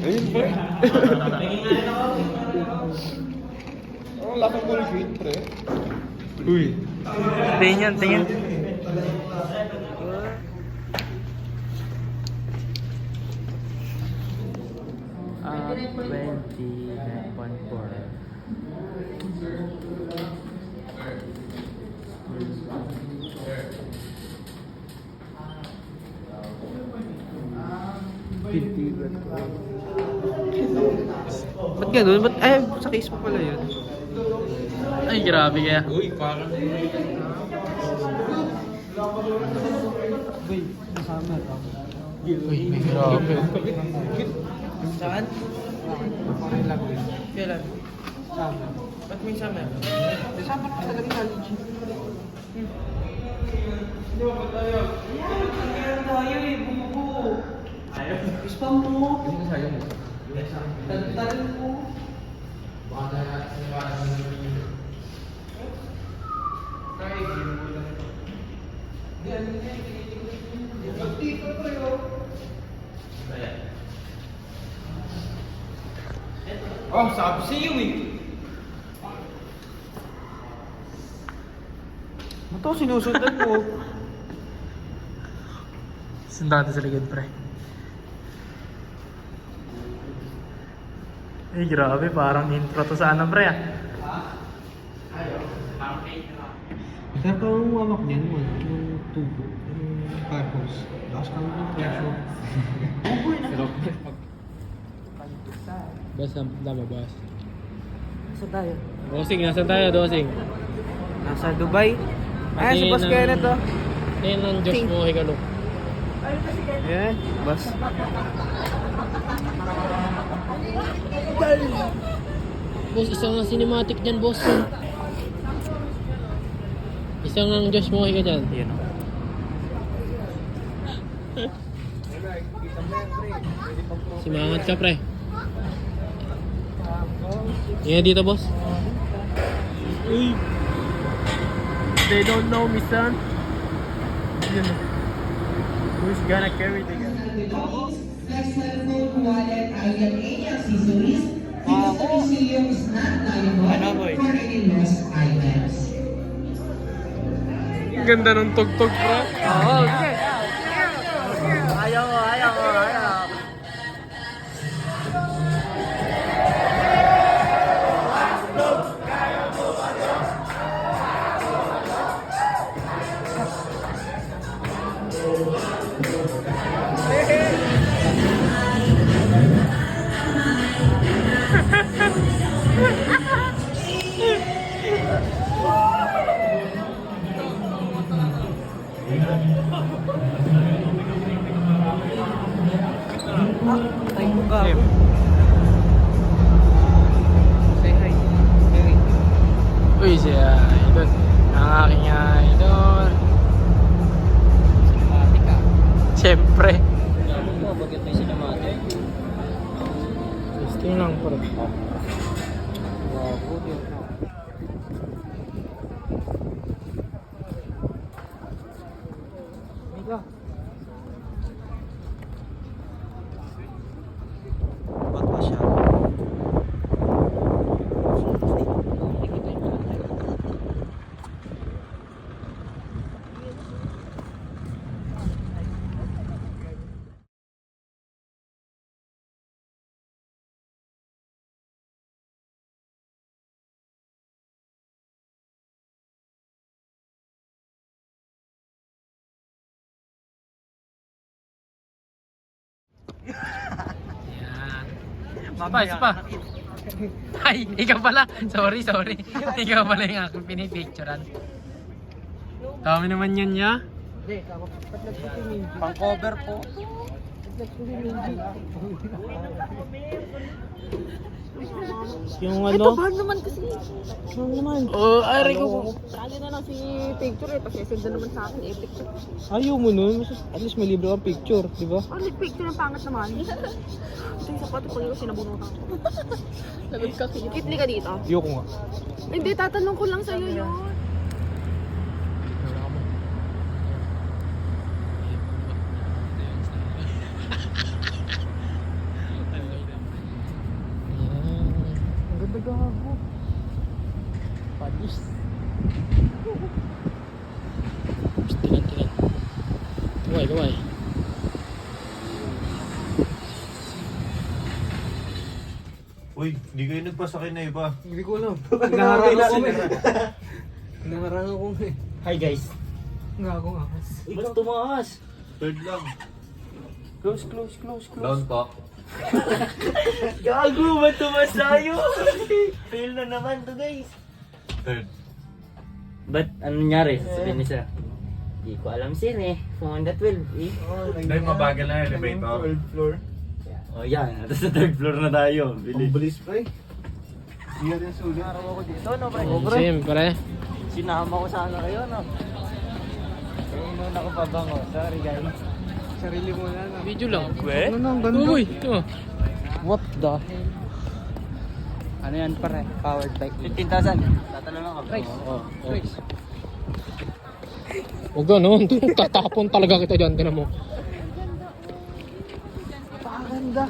Ayun pre. Oh, lasa mo yung pre. Uy. Tingin, tingin. Ah, 20.4. Ba't ganun? Ba't, ay, sa case mo pala yun. Ay, grabe kaya. Uy, parang... Uy, nasama ka. Uy, may grabe. Saan? Kailan? Summer. Ba't may summer? Summer ka talaga college. Ayaw eh, bumubo. Ayaw? Spam mo. Hindi ka sayang mo. Tagal mo. Baka na natin Oh, sabi sa'yo eh. Ito, sinusundan mo. Sundado sa likod, pre. Eh, grabe. Parang intro to sa ano, pre, ah. Kaya pa ang wamak niyan mo, yung tubo, yung carpos. Lakas ka ng pressure. Basta, labas. Nasa tayo? Dosing, nasa tayo, Dosing? Nasa Dubai. Ayan, si Boss Kenneth to. Tingin ng Diyos mo, Higalo. Ayan, Boss. Boss, isang cinematic dyan, boss. Isang ang Diyos mo, Higa dyan. Ayan o. Simangat ka, pre. Tingnan dito, boss. Uy! They don't know me, son. Yun. Who's gonna carry the gun? Like cellphone, wallet, item, any accessories, because the museum is not liable for any lost items. Ganda ng tugtog, pre. Oo, sige. Ayaw ko, ayaw ko, ayaw. Ay, mukha ako. Say hi. Hey. Uy, siya, idol. Ang aking idol. Cinematic ah. Siyempre. Alam mo, bakit may cinematic? Testing lang, pre. Wow, good. Mika. Ba't ba siya? Yan. Isa pa. Ay, ikaw pala. Sorry. Ikaw pala yung aking pinipicturean. Dami naman yan, ya. Hindi, Pang cover po. Yung ito ano? ba naman kasi? Ano naman? Oh, ay, ko. Sali na lang si picture eh. Pasisend na naman sa akin eh. Picture. Ayaw mo nun. At least may libre kang picture, di ba? Ano picture ng pangat naman? Ito yung sapato pag ikaw sinabunutan ko. Lagot ka. Kitli ka dito. Ayoko nga. Hindi, tatanong ko lang sa'yo yun. kaway. Uy, hindi kayo nagpasakay na iba. Hindi ko alam. Naharang ako eh. Naharang ako eh. Hi guys. Nga ako nga. Ba't tumakas? Third lang. Close. Down pa. Gago, ba't tumakas tayo? Fail na naman to guys. Third. Ba't anong nangyari? Sasabihin niya siya. Hindi ko alam sin eh. Pumunta 12 eh. Dahil mabagal na elevator. 12th floor. Oh yan, tapos sa third floor na tayo. Bilis. Bilis pre. Hindi rin sulit. Araw ako dito, no pre? Siyempre. Sinama ko sana kayo, no? Inuun ako pa bango. Sorry guys. Sarili mo na na. Video lang. We? Ano na, ang ganda. Uy, ito. What the hell? Ano yan pare? Powered bike. 15,000. Tatanong ako. Price. Price. Huwag ganun. Tatapon talaga kita dyan. Tinan mo. Paganda.